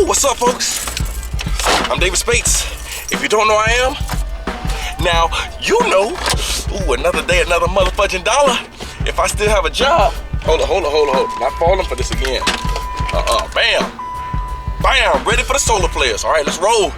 Woo, what's up, folks? I'm David Spates. If you don't know, I am. Now, you know, ooh, another day, another motherfucking dollar. If I still have a job. Hold on. Not falling for this again. Bam. Bam, ready for the solar players. All right, let's roll.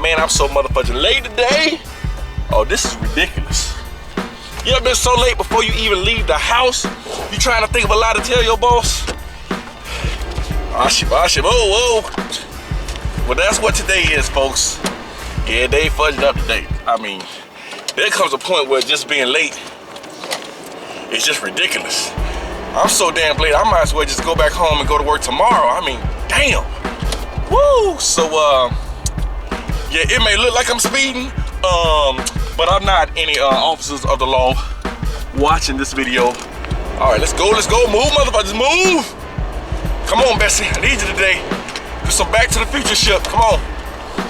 Man, I'm so motherfucking late today. Oh, this is ridiculous. You ever been so late before you even leave the house? You trying to think of a lie to tell your boss? Whoa. Well, that's what today is, folks. Yeah, they fudged up today. I mean, there comes a point where just being late is just ridiculous. I'm so damn late, I might as well just go back home and go to work tomorrow. I mean, damn. Woo! So, yeah, it may look like I'm speeding, but I'm not any officers of the law watching this video. All right, let's go. Move, motherfuckers, move. Come on, Bessie, I need you today. Do some Back to the Future shit. Come on.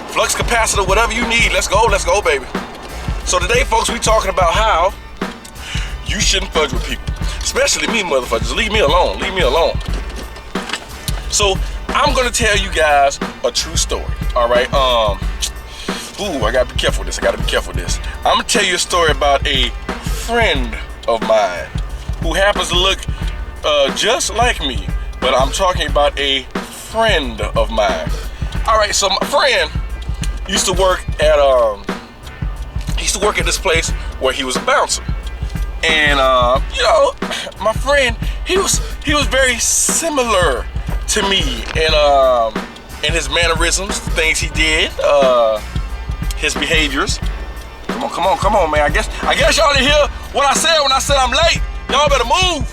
Flux capacitor, whatever you need. Let's go, baby. So today, folks, we talking about how you shouldn't fudge with people. Especially me, motherfuckers. Leave me alone. So I'm gonna tell you guys a true story. All right. Ooh, I gotta be careful with this. I'm gonna tell you a story about a friend of mine who happens to look just like me, but I'm talking about a friend of mine. All right. So my friend used to work at this place where he was a bouncer. And you know, my friend, he was very similar to me in his mannerisms, the things he did, his behaviors. Come on, man. I guess y'all didn't hear what I said when I said I'm late. Y'all better move,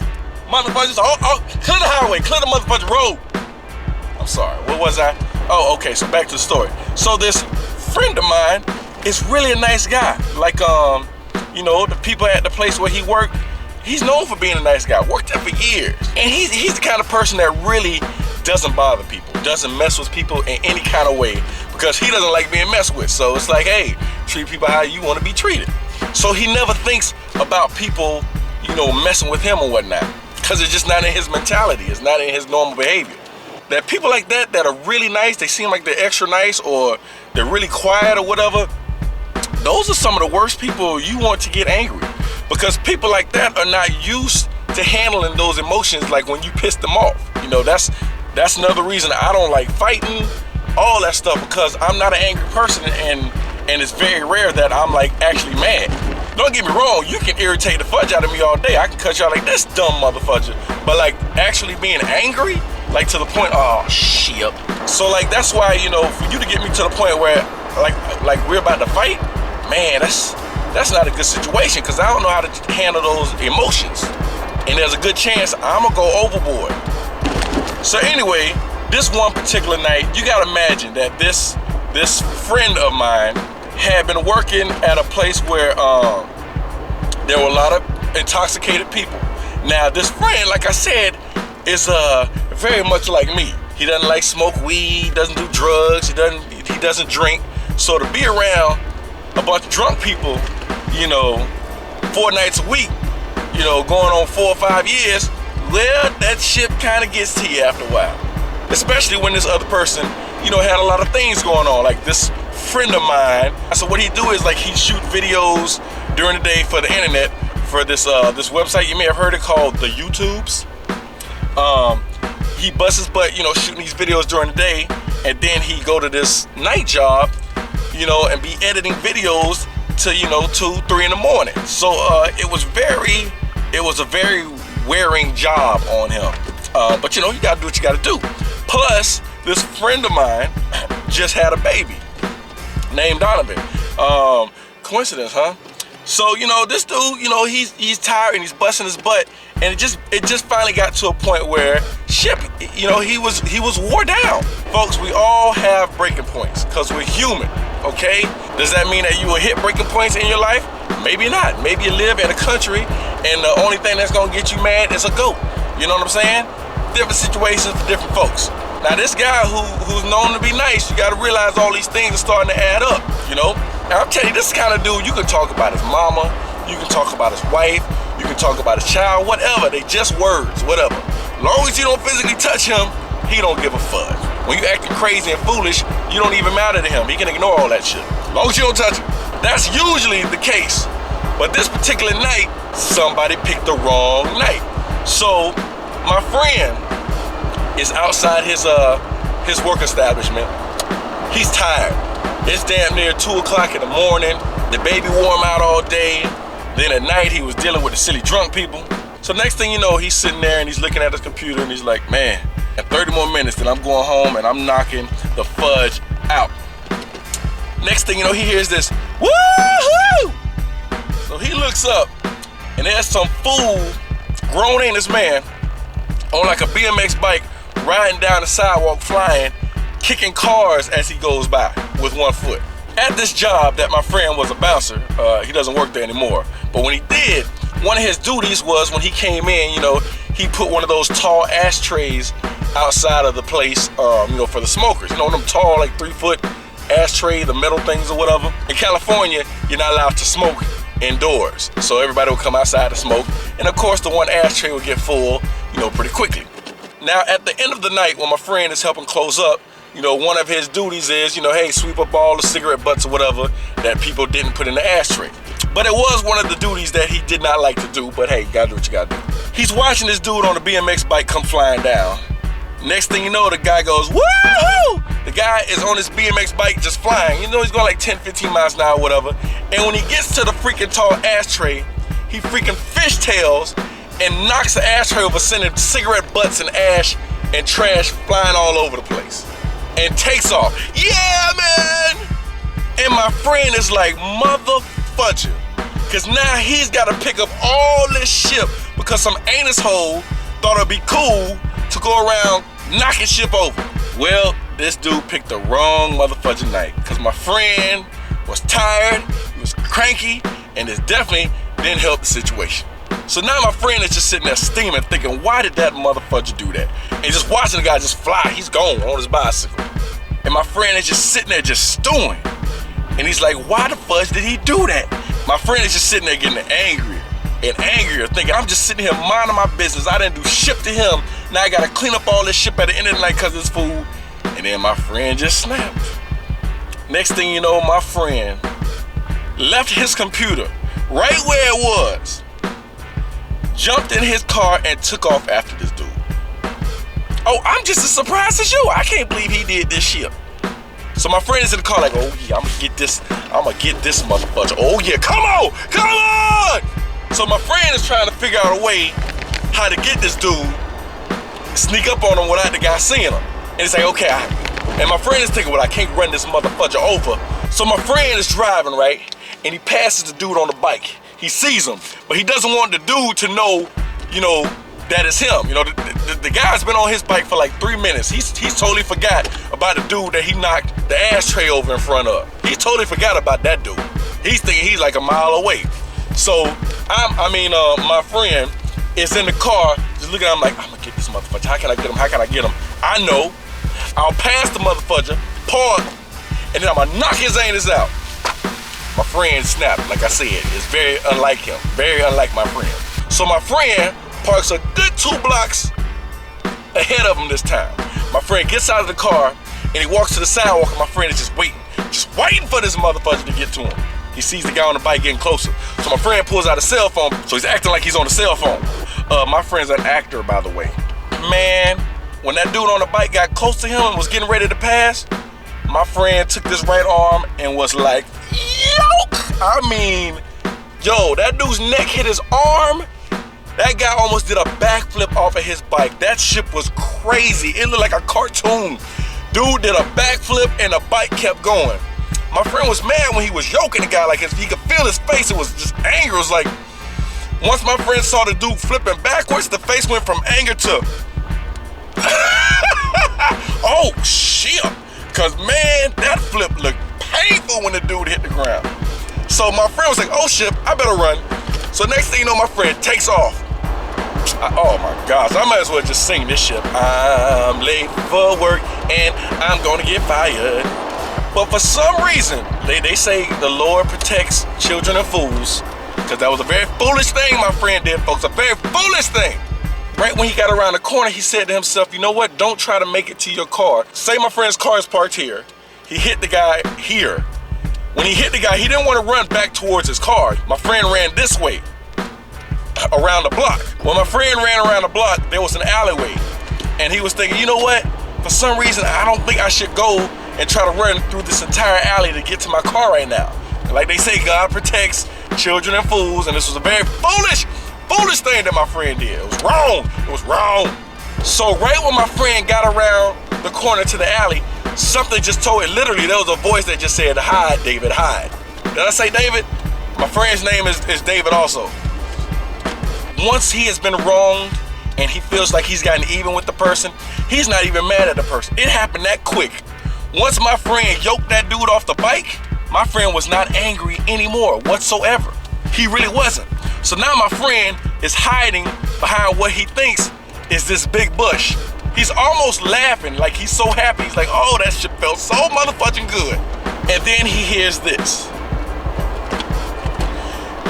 motherfuckers. Clear the highway, clear the motherfucking road. I'm sorry. What was I? Oh, okay. So back to the story. So this friend of mine is really a nice guy. Like you know, the people at the place where he worked, he's known for being a nice guy. Worked there for years. And he's the kind of person that really doesn't bother people, doesn't mess with people in any kind of way, because he doesn't like being messed with. So it's like, hey, treat people how you want to be treated. So he never thinks about people, you know, messing with him or whatnot, because it's just not in his mentality. It's not in his normal behavior. That people like that are really nice, they seem like they're extra nice, or they're really quiet or whatever, those are some of the worst people you want to get angry, because people like that are not used to handling those emotions. Like when you piss them off, you know, that's another reason I don't like fighting, all that stuff, because I'm not an angry person, and it's very rare that I'm like actually mad. Don't get me wrong, you can irritate the fudge out of me all day. I can cut you out like this dumb motherfucker, but like actually being angry, like to the point, oh shit. So like that's why, you know, for you to get me to the point where like we're about to fight, man, that's not a good situation, because I don't know how to handle those emotions, and there's a good chance I'm gonna go overboard. So anyway, this one particular night, you gotta imagine that this friend of mine had been working at a place where there were a lot of intoxicated people. Now this friend, like I said, is very much like me. He doesn't like smoke weed, doesn't do drugs, he doesn't drink. So to be around a bunch of drunk people, you know, 4 nights a week, you know, going on 4 or 5 years, well, that shit kind of gets to you after a while. Especially when this other person, you know, had a lot of things going on. Like this friend of mine, so what he'd do is like he'd shoot videos during the day for the internet, for this website you may have heard it called the YouTubes. He busts his butt, you know, shooting these videos during the day, and then he go to this night job, you know, and be editing videos to, you know, 2, 3 in the morning. So it was a very wearing job on him. But you know, you gotta do what you gotta do. Plus, this friend of mine just had a baby named Donovan. Coincidence, huh? So, you know, this dude, you know, he's tired and he's busting his butt, and it just finally got to a point where shit, you know, he was wore down. Folks, we all have breaking points, because we're human, okay? Does that mean that you will hit breaking points in your life? Maybe not. Maybe you live in a country and the only thing that's gonna get you mad is a goat. You know what I'm saying? Different situations for different folks. Now this guy who's known to be nice, you gotta realize all these things are starting to add up, you know? Now I'm telling you, this kind of dude, you can talk about his mama, you can talk about his wife, you can talk about his child, whatever. They just words, whatever. As long as you don't physically touch him, he don't give a fudge. When you acting crazy and foolish, you don't even matter to him. He can ignore all that shit. As long as you don't touch it. That's usually the case. But this particular night, somebody picked the wrong night. So my friend is outside his work establishment. He's tired. It's damn near 2 o'clock in the morning. The baby wore him out all day. Then at night he was dealing with the silly drunk people. So next thing you know, he's sitting there and he's looking at his computer and he's like, man, in 30 more minutes then I'm going home and I'm knocking the Fudge out. Next thing you know, he hears this, woo-hoo! So he looks up and there's some fool, grown-ass man, on like a BMX bike, riding down the sidewalk flying, kicking cars as he goes by with one foot. At this job that my friend was a bouncer, he doesn't work there anymore, but when he did, one of his duties was when he came in, you know, he put one of those tall ashtrays outside of the place, you know, for the smokers. You know, them tall, like 3-foot ashtray, the metal things or whatever. In California, you're not allowed to smoke indoors. So everybody would come outside to smoke. And of course, the one ashtray would get full, you know, pretty quickly. Now, at the end of the night, when my friend is helping close up, you know, one of his duties is, you know, hey, sweep up all the cigarette butts or whatever that people didn't put in the ashtray. But it was one of the duties that he did not like to do, but hey, you gotta do what you gotta do. He's watching this dude on the BMX bike come flying down. Next thing you know, the guy goes, woo-hoo! The guy is on his BMX bike just flying. You know, he's going like 10, 15 miles an hour or whatever. And when he gets to the freaking tall ashtray, he freaking fishtails and knocks the ashtray over, sending cigarette butts and ash and trash flying all over the place. And takes off. Yeah, man! And my friend is like, mother fudger. Because now he's got to pick up all this shit because some anus hole thought it'd be cool to go around knocking shit over. Well, this dude picked the wrong motherfucking night because my friend was tired, he was cranky, and this definitely didn't help the situation. So now my friend is just sitting there steaming, thinking, why did that motherfucker do that? And just watching the guy just fly, he's gone on his bicycle. And my friend is just sitting there just stewing. And he's like, why the fudge did he do that? My friend is just sitting there getting angrier and angrier, thinking, I'm just sitting here minding my business. I didn't do shit to him. Now I gotta clean up all this shit at the end of the night because it's food. And then my friend just snapped. Next thing you know, my friend left his computer right where it was, jumped in his car and took off after this dude. Oh, I'm just as surprised as you. I can't believe he did this shit. So my friend is in the car like, oh yeah, I'm gonna get this motherfucker. Oh yeah, come on! So my friend is trying to figure out a way how to get this dude, sneak up on him without the guy seeing him. And he's like, okay, and my friend is thinking, well, I can't run this motherfucker over. So my friend is driving, right? And he passes the dude on the bike. He sees him, but he doesn't want the dude to know, you know, that it's him. You know, the guy's been on his bike for like 3 minutes. He's totally forgot about the dude that he knocked the ashtray over in front of. He totally forgot about that dude. He's thinking he's like a mile away. So my friend is in the car, just looking at him like, I'm gonna get this motherfucker. How can I get him? How can I get him? I know. I'll pass the motherfucker, park, and then I'm gonna knock his anus out. My friend snapped, like I said. It's very unlike him. Very unlike my friend. So my friend parks a good 2 blocks ahead of him this time. My friend gets out of the car and he walks to the sidewalk and my friend is just waiting for this motherfucker to get to him. He sees the guy on the bike getting closer. So my friend pulls out a cell phone, so he's acting like he's on the cell phone. My friend's an actor, by the way. Man, when that dude on the bike got close to him and was getting ready to pass, my friend took this right arm and was like, yoke! I mean, yo, that dude's neck hit his arm. That guy almost did a backflip off of his bike. That shit was crazy. It looked like a cartoon. Dude did a backflip and the bike kept going. My friend was mad when he was yoking the guy, like he could feel his face. It was just anger. It was like, once my friend saw the dude flipping backwards, the face went from anger to, oh shit. Cause man, that flip looked painful when the dude hit the ground. So my friend was like, oh shit, I better run. So next thing you know, my friend takes off. Oh my gosh, I might as well just sing this shit. I'm late for work and I'm gonna get fired. But for some reason, they say the Lord protects children and fools. Because that was a very foolish thing my friend did, folks. A very foolish thing. Right when he got around the corner, he said to himself, you know what? Don't try to make it to your car. Say my friend's car is parked here. He hit the guy here. When he hit the guy, he didn't want to run back towards his car. My friend ran this way, around the block. When my friend ran around the block, there was an alleyway. And he was thinking, you know what? For some reason, I don't think I should go and try to run through this entire alley to get to my car right now. Like they say, God protects children and fools, and this was a very foolish thing that my friend did. It was wrong. It was wrong. So right when my friend got around the corner to the alley, something just told it. Literally, there was a voice that just said, hide, David, hide. Did I say David? My friend's name is David also. Once he has been wronged and he feels like he's gotten even with the person, he's not even mad at the person. It happened that quick. Once my friend yoked that dude off the bike, my friend was not angry anymore whatsoever. He really wasn't. So now my friend is hiding behind what he thinks is this big bush. He's almost laughing, like he's so happy. He's like, oh, that shit felt so motherfucking good. And then he hears this.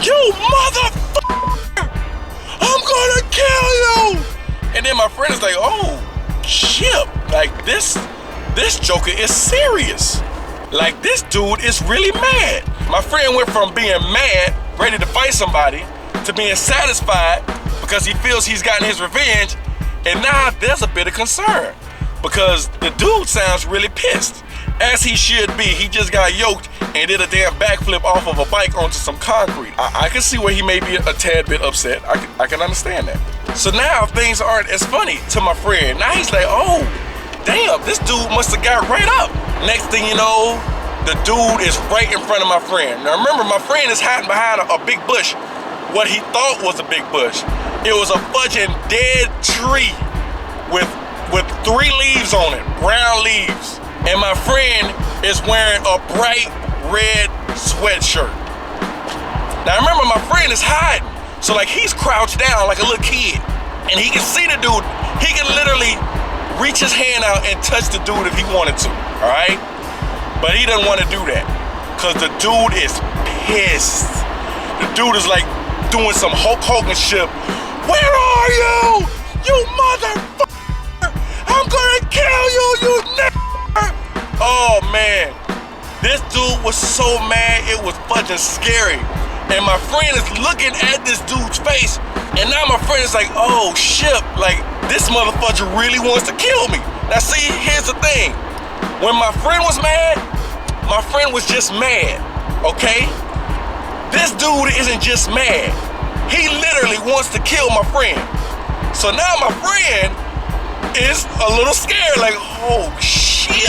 You motherfucker! I'm gonna kill you! And then my friend is like, oh, shit. Like this joker is serious. Like this dude is really mad. My friend went from being mad, ready to fight somebody, to being satisfied because he feels he's gotten his revenge. And now there's a bit of concern because the dude sounds really pissed, as he should be. He just got yoked and did a damn backflip off of a bike onto some concrete. I can see where he may be a tad bit upset. I can understand that. So now things aren't as funny to my friend. Now he's like, oh, damn, this dude must have got right up. Next thing you know, the dude is right in front of my friend. Now remember, my friend is hiding behind a big bush. What he thought was a big bush. It was a fudging dead tree with 3 leaves on it, brown leaves. And my friend is wearing a bright red sweatshirt. Now remember, my friend is hiding. So like he's crouched down like a little kid. And he can see the dude. He can literally reach his hand out and touch the dude if he wanted to, all right? But he doesn't want to do that because the dude is pissed. The dude is like doing some Hulk Hogan shit. Where are you? You motherfucker! I'm gonna kill you, you nigger! Oh man, this dude was so mad it was fucking scary. And my friend is looking at this dude's face, and now my friend is like, oh shit, like this motherfucker really wants to kill me. Now see, here's the thing. When my friend was mad, my friend was just mad, okay? This dude isn't just mad. He literally wants to kill my friend. So now my friend is a little scared, like, oh shit,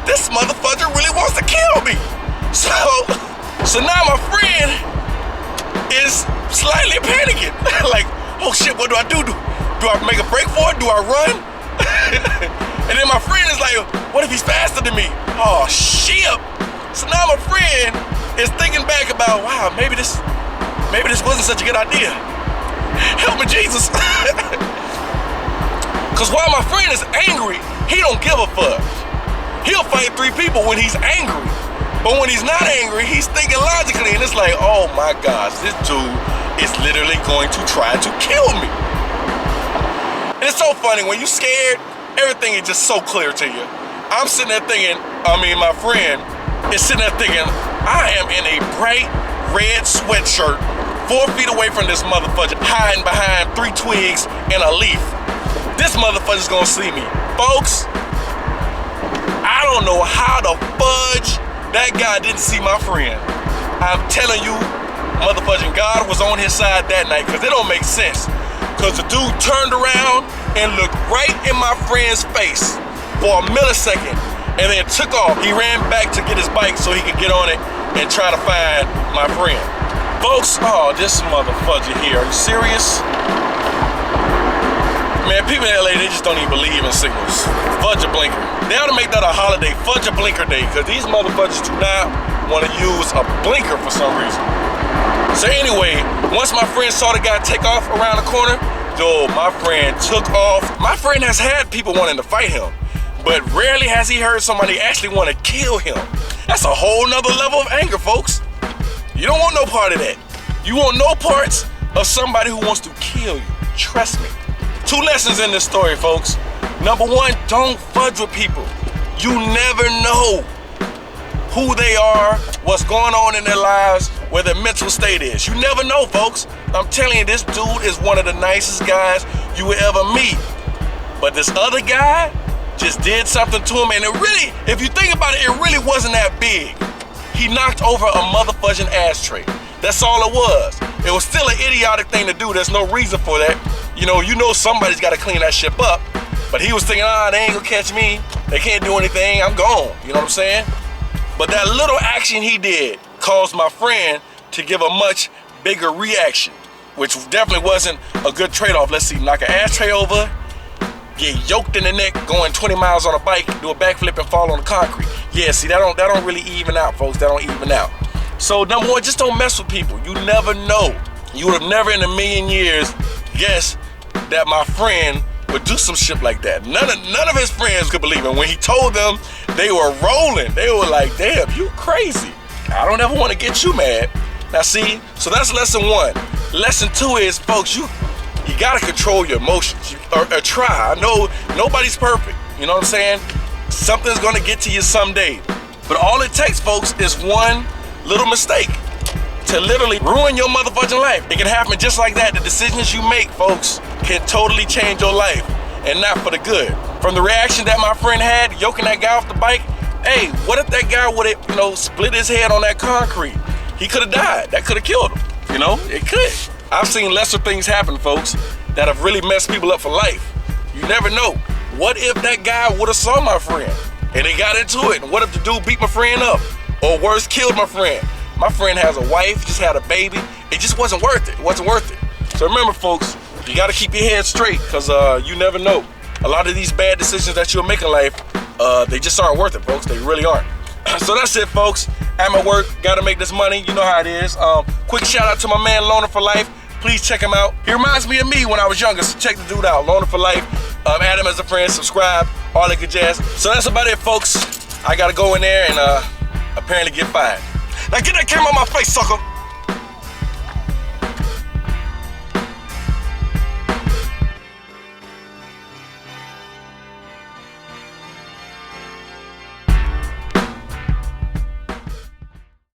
this motherfucker really wants to kill me. So now my friend is slightly panicking. Like, oh shit, what do I do? Do I make a break for it? Do I run? And then my friend is like, what if he's faster than me? Oh shit. So now my friend is thinking back about, wow, maybe this wasn't such a good idea. Help me, Jesus. Because while my friend is angry, he don't give a fuck. He'll fight 3 people when he's angry. But when he's not angry, he's thinking logically, and it's like, oh my gosh, this dude is literally going to try to kill me. And it's so funny, when you're scared, everything is just so clear to you. I'm sitting there thinking, my friend is sitting there thinking, I am in a bright red sweatshirt, 4 feet away from this motherfucker, hiding behind 3 twigs and a leaf. This motherfucker's gonna see me. Folks, I don't know how the fudge that guy didn't see my friend. I'm telling you, motherfucking God was on his side that night, because it don't make sense. Because the dude turned around and looked right in my friend's face for a millisecond and then took off. He ran back to get his bike so he could get on it and try to find my friend. Folks, oh, this motherfucker here, are you serious? Man, people in LA, they just don't even believe in signals. Fudge a blinker. They ought to make that a holiday, Fudge a blinker day, because these motherfuckers do not want to use a blinker for some reason. So anyway, once my friend saw the guy take off around the corner, yo, my friend took off. My friend has had people wanting to fight him, but rarely has he heard somebody actually want to kill him. That's a whole nother level of anger, folks. You don't want no part of that. You want no parts of somebody who wants to kill you. Trust me. 2 lessons in this story, folks. Number 1, don't fudge with people. You never know who they are, what's going on in their lives, where their mental state is. You never know, folks. I'm telling you, this dude is one of the nicest guys you will ever meet. But this other guy just did something to him, and it really, if you think about it, it really wasn't that big. He knocked over a motherfucking ashtray. That's all it was. It was still an idiotic thing to do. There's no reason for that. You know somebody's got to clean that shit up. But he was thinking, they ain't gonna catch me. They can't do anything. I'm gone. You know what I'm saying? But that little action he did caused my friend to give a much bigger reaction, which definitely wasn't a good trade-off. Let's see, knock an ashtray over, get yoked in the neck, going 20 miles on a bike, do a backflip and fall on the concrete. Yeah, see, that don't really even out, folks. That don't even out. So number 1, just don't mess with people. You never know. You would have never in a million years guessed that my friend would do some shit like that. None of his friends could believe it. When he told them, they were rolling. They were like, damn, you crazy. I don't ever want to get you mad. Now see, so that's lesson 1. Lesson 2 is, folks, you gotta control your emotions, or try. I know nobody's perfect, you know what I'm saying? Something's gonna get to you someday. But all it takes, folks, is one little mistake to literally ruin your motherfucking life. It can happen just like that. The decisions you make, folks, can totally change your life, and not for the good. From the reaction that my friend had, yoking that guy off the bike, hey, what if that guy would have, split his head on that concrete? He could have died. That could have killed him. It could. I've seen lesser things happen, folks, that have really messed people up for life. You never know. What if that guy would have saw my friend and they got into it? And what if the dude beat my friend up? Or worse, killed my friend? My friend has a wife, just had a baby. It just wasn't worth it. It wasn't worth it. So remember, folks, you got to keep your head straight, because you never know. A lot of these bad decisions that you'll make in life, they just aren't worth it, folks. They really aren't. So that's it, folks. I'm at work, gotta make this money. You know how it is. Quick shout out to my man, Loner for Life. Please check him out. He reminds me of me when I was younger, so check the dude out. Loner for Life. Add him as a friend, subscribe, all that good jazz. So that's about it, folks. I gotta go in there and apparently get fired. Now get that camera on my face, sucker.